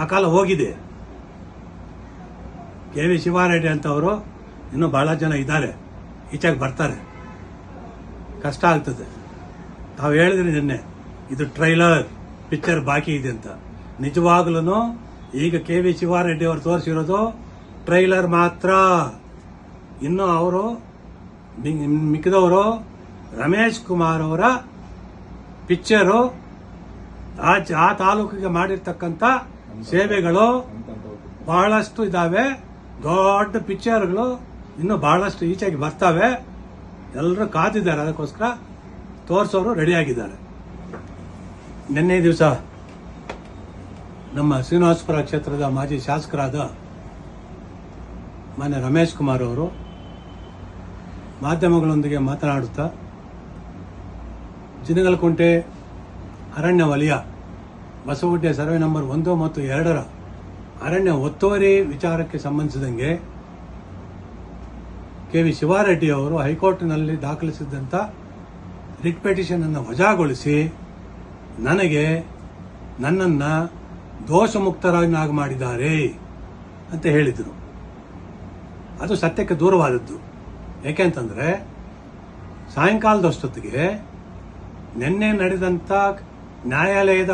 ಆ ಕಾಲ ಹೋಗಿದೆ. ಕೆ.ವಿ. ಶಿವಾರೆಡ್ಡಿ ಅಂತವರು ಇನ್ನೂ ಬಹಳ ಜನ ಇದ್ದಾರೆ, ಈಚೆಗೆ ಬರ್ತಾರೆ. ಕಷ್ಟ ಆಗ್ತದೆ. ತಾವು ಹೇಳಿದ್ರಿ ನಿನ್ನೆ ಇದು ಟ್ರೈಲರ್ ಪಿಕ್ಚರ್ ಬಾಕಿ ಇದೆ ಅಂತ. ನಿಜವಾಗ್ಲೂ ಈಗ ಕೆ.ವಿ. ಶಿವಾರೆಡ್ಡಿ ಅವರು ತೋರಿಸಿರೋದು ಟ್ರೈಲರ್ ಮಾತ್ರ. ಇನ್ನು ಅವರು ಮಿಕ್ಕಿದವರು ರಮೇಶ್ ಕುಮಾರ್ ಅವರ ಪಿಕ್ಚರು, ಆ ತಾಲೂಕಿಗೆ ಮಾಡಿರ್ತಕ್ಕಂಥ ಸೇವೆಗಳು ಬಹಳಷ್ಟು ಇದಾವೆ. ದೊಡ್ಡ ಪಿಕ್ಚರ್ಗಳು ಇನ್ನು ಬಹಳಷ್ಟು ಈಚೆಗೆ ಬರ್ತವೆ. ಎಲ್ಲರೂ ಕಾದಿದ್ದಾರೆ, ಅದಕ್ಕೋಸ್ಕರ ತೋರಿಸೋರು ರೆಡಿಯಾಗಿದ್ದಾರೆ. ನಿನ್ನೆ ದಿವಸ ನಮ್ಮ ಶ್ರೀನಿವಾಸಪುರ ಕ್ಷೇತ್ರದ ಮಾಜಿ ಶಾಸಕರಾದ ಮಾನ್ಯ ರಮೇಶ್ ಕುಮಾರ್ ಅವರು ಮಾಧ್ಯಮಗಳೊಂದಿಗೆ ಮಾತನಾಡುತ್ತಾ ಜಿನಗಲಕುಂಟೆ ಅರಣ್ಯ ವಲಯ ಬಸವಗುಡ್ಡೆ ಸರ್ವೆ ನಂಬರ್ 1 ಮತ್ತು 2ರ ಅರಣ್ಯ ಒತ್ತುವರಿ ವಿಚಾರಕ್ಕೆ ಸಂಬಂಧಿಸಿದಂಗೆ ಕೆ.ವಿ. ಶಿವಾರೆಡ್ಡಿ ಅವರು ಹೈಕೋರ್ಟ್ನಲ್ಲಿ ದಾಖಲಿಸಿದಂಥ ರಿಟ್ ಪಿಟಿಷನ್ ಅನ್ನು ವಜಾಗೊಳಿಸಿ ನನ್ನನ್ನು ದೋಷಮುಕ್ತರನ್ನಾಗಿ ಮಾಡಿದ್ದಾರೆ ಅಂತ ಹೇಳಿದರು. ಅದು ಸತ್ಯಕ್ಕೆ ದೂರವಾದದ್ದು. ಯಾಕೆಂತಂದ್ರೆ ಸಾಯಂಕಾಲದಷ್ಟೊತ್ತಿಗೆ ನಿನ್ನೆ ನಡೆದಂಥ ನ್ಯಾಯಾಲಯದ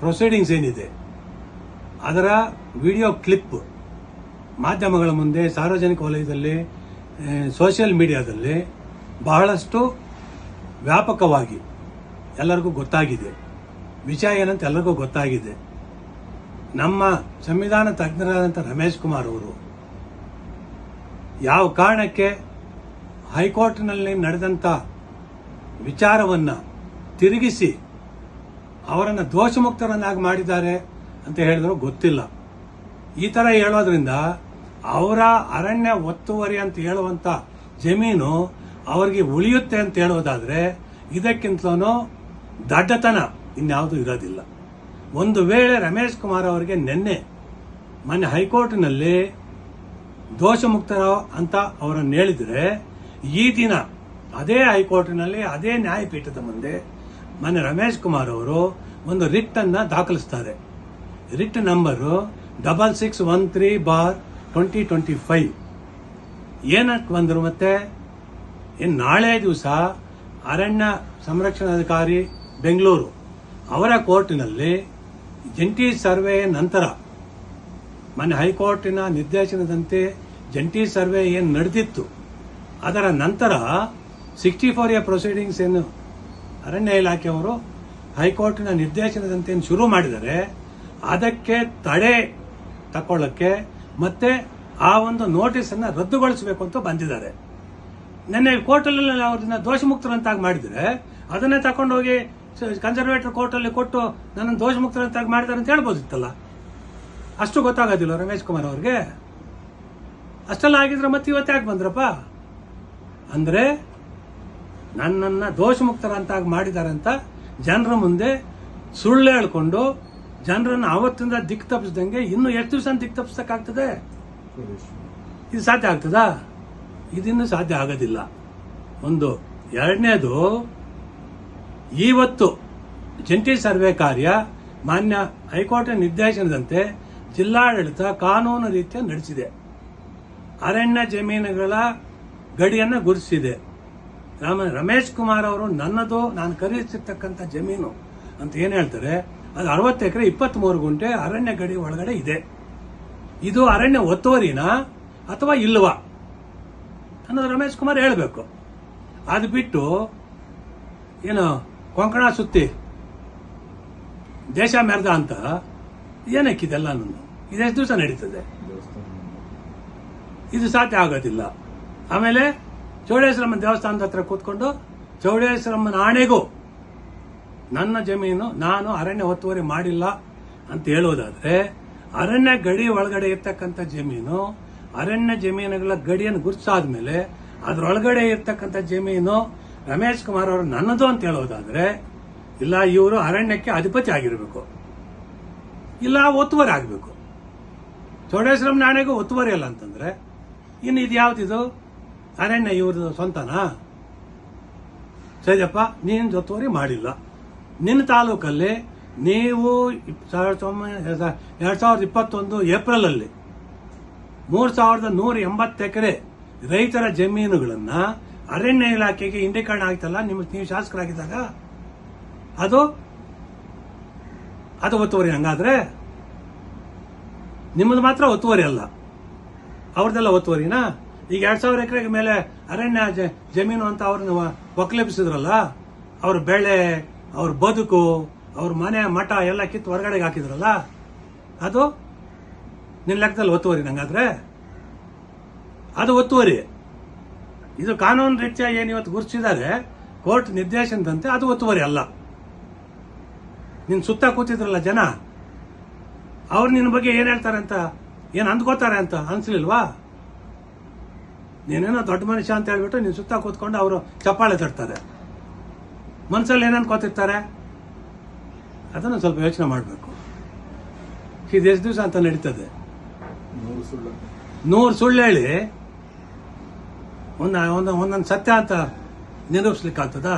ಪ್ರೊಸೀಡಿಂಗ್ಸ್ ಏನಿದೆ ಅದರ ವಿಡಿಯೋ ಕ್ಲಿಪ್ ಮಾಧ್ಯಮಗಳ ಮುಂದೆ, ಸಾರ್ವಜನಿಕ ವಲಯದಲ್ಲಿ, ಸೋಷಿಯಲ್ ಮೀಡಿಯಾದಲ್ಲಿ ಬಹಳಷ್ಟು ವ್ಯಾಪಕವಾಗಿ ಎಲ್ಲರಿಗೂ ಗೊತ್ತಾಗಿದೆ. ವಿಷಯ ಏನಂತ ಎಲ್ಲರಿಗೂ ಗೊತ್ತಾಗಿದೆ. ನಮ್ಮ ಸಂವಿಧಾನ ತಜ್ಞರಾದಂಥ ರಮೇಶ್ ಕುಮಾರ್ ಅವರು ಯಾವ ಕಾರಣಕ್ಕೆ ಹೈಕೋರ್ಟ್ನಲ್ಲಿ ನಡೆದಂಥ ವಿಚಾರವನ್ನು ತಿರುಗಿಸಿ ಅವರನ್ನು ದೋಷಮುಕ್ತರನ್ನಾಗಿ ಮಾಡಿದ್ದಾರೆ ಅಂತ ಹೇಳಿದ್ರು ಗೊತ್ತಿಲ್ಲ. ಈ ಥರ ಹೇಳೋದ್ರಿಂದ ಅವರ ಅರಣ್ಯ ಒತ್ತುವರಿ ಅಂತ ಹೇಳುವಂಥ ಜಮೀನು ಅವರಿಗೆ ಉಳಿಯುತ್ತೆ ಅಂತ ಹೇಳೋದಾದ್ರೆ ಇದಕ್ಕಿಂತಲೂ ದಡ್ಡತನ ಇನ್ಯಾವುದೂ ಇರೋದಿಲ್ಲ. ಒಂದು ವೇಳೆ ರಮೇಶ್ ಕುಮಾರ್ ಅವರಿಗೆ ಮೊನ್ನೆ ಹೈಕೋರ್ಟ್ನಲ್ಲಿ ದೋಷಮುಕ್ತರ ಅಂತ ಅವರನ್ನು ಹೇಳಿದ್ರೆ, ಈ ದಿನ ಅದೇ ಹೈಕೋರ್ಟ್ನಲ್ಲಿ ಅದೇ ನ್ಯಾಯಪೀಠದ ಮುಂದೆ ಮೊನ್ನೆ ರಮೇಶ್ ಕುಮಾರ್ ಅವರು ಒಂದು ರಿಟ್ ಅನ್ನ ದಾಖಲಿಸ್ತಾರೆ. Writ number 6613/2025. ಏನಕ್ಕೆ ಬಂದರು ಮತ್ತೆ? ನಾಳೆ ದಿವಸ ಅರಣ್ಯ ಸಂರಕ್ಷಣಾಧಿಕಾರಿ ಬೆಂಗಳೂರು ಅವರ ಕೋರ್ಟಿನಲ್ಲಿ ಜಂಟಿ ಸರ್ವೆ ನಂತರ ಮೊನ್ನೆ ಹೈಕೋರ್ಟಿನ ನಿರ್ದೇಶನದಂತೆ ಜಂಟಿ ಸರ್ವೆ ಏನು ನಡೆದಿತ್ತು ಅದರ ನಂತರ 64A ಪ್ರೊಸೀಡಿಂಗ್ಸ್ ಏನು ಅರಣ್ಯ ಇಲಾಖೆಯವರು ಹೈಕೋರ್ಟಿನ ನಿರ್ದೇಶನದಂತೆ ಶುರು ಮಾಡಿದರೆ ಅದಕ್ಕೆ ತಡೆ ತಕೊಳ್ಳಕ್ಕೆ ಮತ್ತೆ ಆ ಒಂದು ನೋಟಿಸ್ ಅನ್ನ ರದ್ದುಗೊಳಿಸಬೇಕು ಅಂತ ಬಂದಿದ್ದಾರೆ. ನಿನ್ನೆ ಕೋರ್ಟಲ್ಲಿ ಅವ್ರನ್ನ ದೋಷಮುಕ್ತರಂತಾಗಿ ಮಾಡಿದ್ರೆ ಅದನ್ನೇ ತಕೊಂಡೋಗಿ ಕನ್ಸರ್ವೇಟರ್ ಕೋರ್ಟಲ್ಲಿ ಕೊಟ್ಟು ನನ್ನನ್ನು ದೋಷಮುಕ್ತರಂತಾಗಿ ಮಾಡಿದ್ದಾರೆ ಅಂತ ಹೇಳ್ಬೋದಿತ್ತಲ್ಲ. ಅಷ್ಟು ಗೊತ್ತಾಗೋದಿಲ್ಲ ರಮೇಶ್ ಕುಮಾರ್ ಅವ್ರಿಗೆ. ಅಷ್ಟೆಲ್ಲ ಆಗಿದ್ರೆ ಮತ್ತೆ ಇವತ್ತು ಯಾಕೆ ಬಂದ್ರಪ್ಪ? ಅಂದ್ರೆ ನನ್ನನ್ನು ದೋಷಮುಕ್ತರಂತಾಗಿ ಮಾಡಿದ್ದಾರೆ ಅಂತ ಜನರ ಮುಂದೆ ಸುಳ್ಳು ಹೇಳ್ಕೊಂಡು ಜನರನ್ನು ಅವತ್ತಿಂದ ದಿಕ್ಕು ತಪ್ಪಿಸ್ದಂಗೆ ಇನ್ನು ಎಷ್ಟು ದಿವಸ ದಿಕ್ಕು ತಪ್ಪಿಸಕ್ಕಾಗ್ತದೆ? ಇದು ಸಾಧ್ಯ ಆಗ್ತದಾ? ಇದಿನ್ನು ಸಾಧ್ಯ ಆಗೋದಿಲ್ಲ. ಒಂದು. ಎರಡನೇದು, ಇವತ್ತು ಜಂಟಿ ಸರ್ವೆ ಕಾರ್ಯ ಮಾನ್ಯ ಹೈಕೋರ್ಟ್ ನಿರ್ದೇಶನದಂತೆ ಜಿಲ್ಲಾಡಳಿತ ಕಾನೂನು ರೀತಿಯ ನಡೆಸಿದೆ. ಅರಣ್ಯ ಜಮೀನುಗಳ ಗಡಿಯನ್ನು ಗುರುತಿಸಿದೆ. ರಮೇಶ್ ಕುಮಾರ್ ಅವರು ನನ್ನದು ನಾನು ಖರೀದಿಸಿರ್ತಕ್ಕಂಥ ಜಮೀನು ಅಂತ ಏನ್ ಹೇಳ್ತಾರೆ, ಅದು 60 ಎಕರೆ 23 ಗುಂಟೆ ಅರಣ್ಯ ಗಡಿ ಒಳಗಡೆ ಇದೆ. ಇದು ಅರಣ್ಯ ಒತ್ತುವರಿನಾ ಅಥವಾ ಇಲ್ವಾ ಅನ್ನೋದು ರಮೇಶ್ ಕುಮಾರ್ ಹೇಳಬೇಕು. ಅದು ಬಿಟ್ಟು ಏನು ಕೊಂಕಣ ಸುತ್ತಿ ದೇಶ ಮೆರೆದ ಅಂತ ಏನಕ್ಕಿದೆಲ್ಲ ಇದೆಷ್ಟು ದಿವಸ ನಡೀತದೆ? ಇದು ಸಾಧ್ಯ ಆಗೋದಿಲ್ಲ. ಆಮೇಲೆ ಚೌಡೇಶ್ವರಮ್ಮನ ದೇವಸ್ಥಾನದ ಹತ್ರ ಕೂತ್ಕೊಂಡು ಚೌಡೇಶ್ವರಮ್ಮನ ಆಣೆಗೂ ನನ್ನ ಜಮೀನು ನಾನು ಅರಣ್ಯ ಒತ್ತುವರಿ ಮಾಡಿಲ್ಲ ಅಂತ ಹೇಳೋದಾದ್ರೆ, ಅರಣ್ಯ ಗಡಿ ಒಳಗಡೆ ಇರ್ತಕ್ಕಂಥ ಜಮೀನು, ಅರಣ್ಯ ಜಮೀನುಗಳ ಗಡಿಯನ್ನು ಗುರುತಿಸಾದ್ಮೇಲೆ ಅದರೊಳಗಡೆ ಇರ್ತಕ್ಕಂಥ ಜಮೀನು ರಮೇಶ್ ಕುಮಾರ್ ಅವರು ನನ್ನದು ಅಂತ ಹೇಳೋದಾದ್ರೆ, ಇಲ್ಲ ಇವರು ಅರಣ್ಯಕ್ಕೆ ಅಧಿಪತಿ ಆಗಿರಬೇಕು, ಇಲ್ಲ ಒತ್ತುವರಿ ಆಗಬೇಕು. ಚೌಡೇಶ್ವರಮ್ಮನ ಆಣೆಗೂ ಒತ್ತುವರಿ ಅಲ್ಲ ಅಂತಂದ್ರೆ ಇನ್ನು ಇದು ಯಾವ್ದಿದು? ಅರಣ್ಯ ಇವ್ರದ್ದು ಸ್ವಂತನಾ? ಸರಿಯಪ್ಪ, ನೀನು ಒತ್ತುವರಿ ಮಾಡಿಲ್ಲ, ನಿನ್ನ ತಾಲೂಕಲ್ಲಿ ನೀವು 2021 ಏಪ್ರಿಲ್ ಅಲ್ಲಿ 3180 ಎಕರೆ ರೈತರ ಜಮೀನುಗಳನ್ನ ಅರಣ್ಯ ಇಲಾಖೆಗೆ ಇಂಡೀಕರಣ ಆಗ್ತಲ್ಲ, ನೀವು ಶಾಸಕರಾಗಿದ್ದಾಗ ಅದು ಒತ್ತುವರಿ. ಹಂಗಾದ್ರೆ ನಿಮ್ಮದು ಮಾತ್ರ ಒತ್ತುವರಿ ಅಲ್ಲ, ಅವ್ರದ್ದೆಲ್ಲ ಒತ್ತುವರಿನಾ? ಈಗ 2000 ಎಕರೆಗೆ ಮೇಲೆ ಅರಣ್ಯ ಜಮೀನು ಅಂತ ಅವ್ರನ್ನ ಒಕ್ಕಲೆಬ್ಬಿಸಿದ್ರಲ್ಲ, ಅವ್ರ ಬೆಳೆ, ಅವ್ರ ಬದುಕು, ಅವ್ರ ಮನೆ ಮಠ ಎಲ್ಲ ಕಿತ್ತು ಹೊರಗಡೆಗೆ ಹಾಕಿದ್ರಲ್ಲ, ಅದು ನಿನ್ನ ಲೆಕ್ಕದಲ್ಲಿ ಒತ್ತುವರಿ. ಹಂಗಾದ್ರೆ ಅದು ಒತ್ತುವರಿ. ಇದು ಕಾನೂನು ರೀತ್ಯ ಏನು ಇವತ್ತು ಗುರುತಿಸಿದ್ದಾರೆ ಕೋರ್ಟ್ ನಿರ್ದೇಶನದಂತೆ, ಅದು ಒತ್ತುವರಿ ಅಲ್ಲ. ನಿನ್ ಸುತ್ತ ಕೂತಿದ್ರಲ್ಲ ಜನ, ಅವ್ರು ನಿನ್ನ ಬಗ್ಗೆ ಏನ್ ಹೇಳ್ತಾರೆ ಅಂತ, ಏನ್ ಅಂದ್ಕೋತಾರೆ ಅಂತ ಅನ್ಸ್ಲಿಲ್ವಾ? ನೀನೇನೋ ದೊಡ್ಡ ಮನುಷ್ಯ ಅಂತ ಹೇಳ್ಬಿಟ್ಟು ನಿನ್ ಸುತ್ತ ಕೂತ್ಕೊಂಡು ಅವರು ಚಪ್ಪಾಳೆ ತಡ್ತಾರೆ. ಮನ್ಸಲ್ಲಿ ಏನನ್ಕೋತಿರ್ತಾರೆ ಅದನ್ನು ಸ್ವಲ್ಪ ಯೋಚನೆ ಮಾಡಬೇಕು. ಇದು ಎಷ್ಟು ದಿವಸ ಅಂತ ನಡೀತದೆ? 100 ಸುಳ್ಳು ಹೇಳಿ ಒಂದೊಂದು ಸತ್ಯ ಅಂತ ನಿರೂಪಿಸ್ಲಿಕ್ಕಾಗ್ತದ?